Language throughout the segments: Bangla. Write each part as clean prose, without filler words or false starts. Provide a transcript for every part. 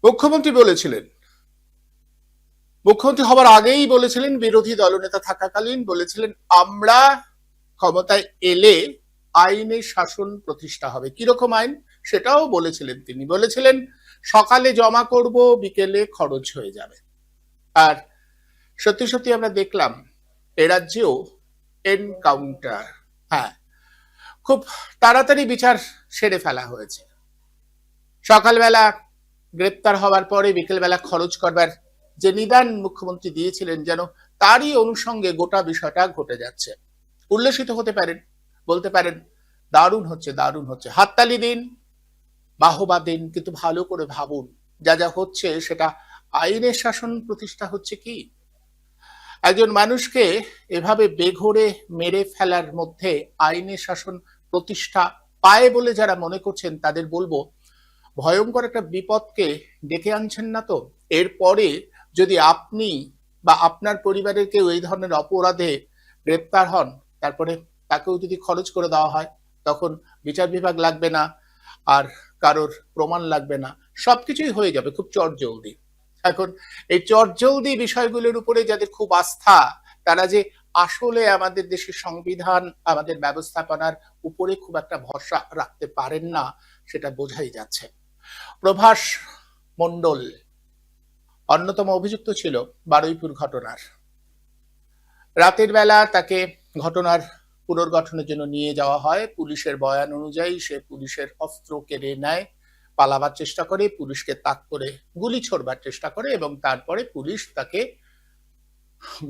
মুখ্যমন্ত্রী বলেছিলেন, মুখ্যমন্ত্রী হবার আগেই বলেছিলেন, বিরোধী দলনেতা থাকাকালীন বলেছিলেন, আমরা ক্ষমতায় এলে আইনের শাসন প্রতিষ্ঠা হবে। কিরকম আইন সেটাও বলেছিলেন। তিনি বলেছিলেন সকালে জমা করব, বিকেলে খরচ হয়ে যাবে। আর সত্যি সত্যি আমরা দেখলাম এ রাজ্যেও এনকাউন্টার, হ্যাঁ, খুব তাড়াতাড়ি বিচার সেরে ফেলা হয়েছে। সকালবেলা গ্রেপ্তার হওয়ার পরে বিকেলবেলা খরচ করবার যে নিদান মুখ্যমন্ত্রী দিয়েছিলেন, যেন তারই অনুষঙ্গে গোটা বিষয়টা ঘটে যাচ্ছে। উল্লসিত হতে পারেন, বলতে পারেন দারুণ হচ্ছে, দারুণ হচ্ছে, হাততালি দিন, বাহবা দিন, কিন্তু ভালো করে ভাবুন যা যা হচ্ছে সেটা আইনের শাসন প্রতিষ্ঠা হচ্ছে কি? একজন মানুষকে এভাবে বেঘরে মেরে ফেলার মধ্যে আইনের শাসন প্রতিষ্ঠা পায় বলে যারা মনে করছেন তাদের বলবো, ভয়ঙ্কর একটা বিপদকে ডেকে আনছেন না তো? এরপরে যদি আপনি বা আপনার পরিবারের কেউ এই ধরনের অপরাধে গ্রেপ্তার হন, তারপরে তাকেও যদি খরচ করে দেওয়া হয়, তখন বিচার বিভাগ লাগবে না, আর কারোর প্রমাণ লাগবে না, সবকিছুই হয়ে যাবে খুব চটজলদি। এখন এই চটজলদি বিষয়গুলোর উপরে যাদের খুব আস্থা, তারা যে আসলে আমাদের দেশের সংবিধান, আমাদের ব্যবস্থাপনার উপরে খুব একটা ভরসা রাখতে পারেন না, সেটা বোঝাই যাচ্ছে। প্রভাস মণ্ডল অন্যতম অভিযুক্ত ছিল বারুইপুর ঘটনার। রাতের বেলা তাকে ঘটনার পুনর্গঠনের জন্য নিয়ে যাওয়া হয়। পুলিশের বয়ান অনুযায়ী সে পুলিশের অস্ত্র কেড়ে নেয়, পালাবার চেষ্টা করে, পুলিশকে তাক করে গুলি ছোড়বার চেষ্টা করে এবং তারপরে পুলিশ তাকে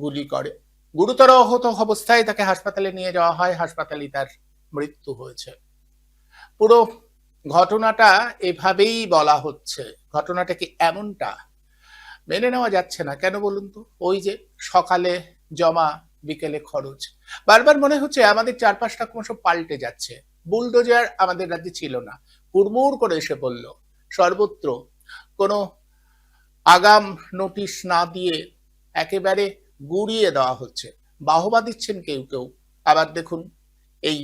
গুলি করে। গুরুতর আহত অবস্থায় তাকে হাসপাতালে নিয়ে যাওয়া হয়, হাসপাতালে তার মৃত্যু হয়েছে। পুরো ঘটনাটা এভাবেই বলা হচ্ছে। ঘটনাটা কি এমনটা? মেনে নেওয়া যাচ্ছে না। কেন বলুন তো? ওই যে সকালে জমা, বিকেলে খরচ। বারবার মনে হচ্ছে আমাদের চারপাশটা ক্রমশ পাল্টে যাচ্ছে। বুলডোজার আমাদের রাজ্যে ছিল না, হুড়মুড় করে এসে পড়ল। সর্বত্র কোনো আগাম নোটিশ না দিয়ে একেবারে গুড়িয়ে দেওয়া হচ্ছে। বাহবা দিচ্ছেন কেউ কেউ। আবার দেখুন, এই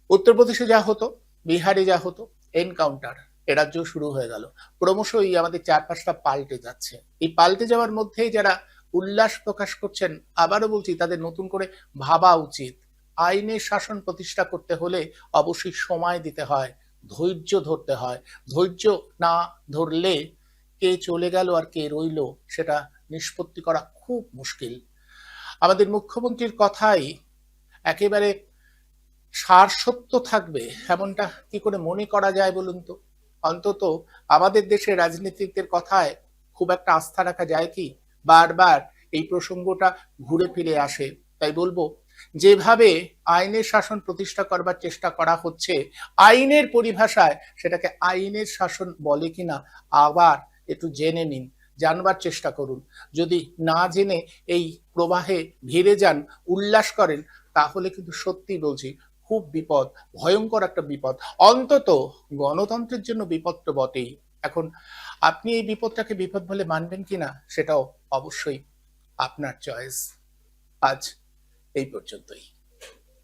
উত্তরপ্রদেশে যা হতো, বিহারে যা হতো, এনকাউন্টার এ রাজ্যেও শুরু হয়ে গেল। ক্রমশই আমাদের চারপাশটা পাল্টে যাচ্ছে। এই পাল্টে যাওয়ার মধ্যে যারা উল্লাস প্রকাশ করছেন, আবারও বলছি, তাদের নতুন করে ভাবা উচিত। আইনের শাসন প্রতিষ্ঠা করতে হলে অবশ্যই সময় দিতে হয়, ধৈর্য ধরতে হয়। ধৈর্য না ধরলে কে চলে গেল আর কে রইল সেটা নিষ্পত্তি করা খুব মুশকিল। আমাদের মুখ্যমন্ত্রীর কথাই একেবারে সার সত্য থাকবে এমনটা কি করে মনে করা যায় বলুন তো? অন্তত আমাদের দেশের রাজনীতিকদের কথায় খুব একটা আস্থা রাখা যায় কি? বারবার এই প্রসঙ্গটা ঘুরে ফিরে আসে। তাই বলবো, যেভাবে আইনের শাসন প্রতিষ্ঠা করবার চেষ্টা করা হচ্ছে, আইনের পরিভাষায় সেটাকে আইনের শাসন বলে কিনা আবার একটু জেনে নিন, জানবার চেষ্টা করুন। যদি না জেনে এই প্রবাহে ভিড়ে যান, উল্লাস করেন, তাহলে কিন্তু সত্যি বলছি খুব বিপদ, ভয়ঙ্কর একটা বিপদ। অন্তত গণতন্ত্রের জন্য বিপদ তো বটেই। এখন আপনি এই বিপদটাকে বিপদ বলে মানবেন কিনা সেটাও অবশ্যই আপনার চয়েস। আজ এই পর্যন্তই।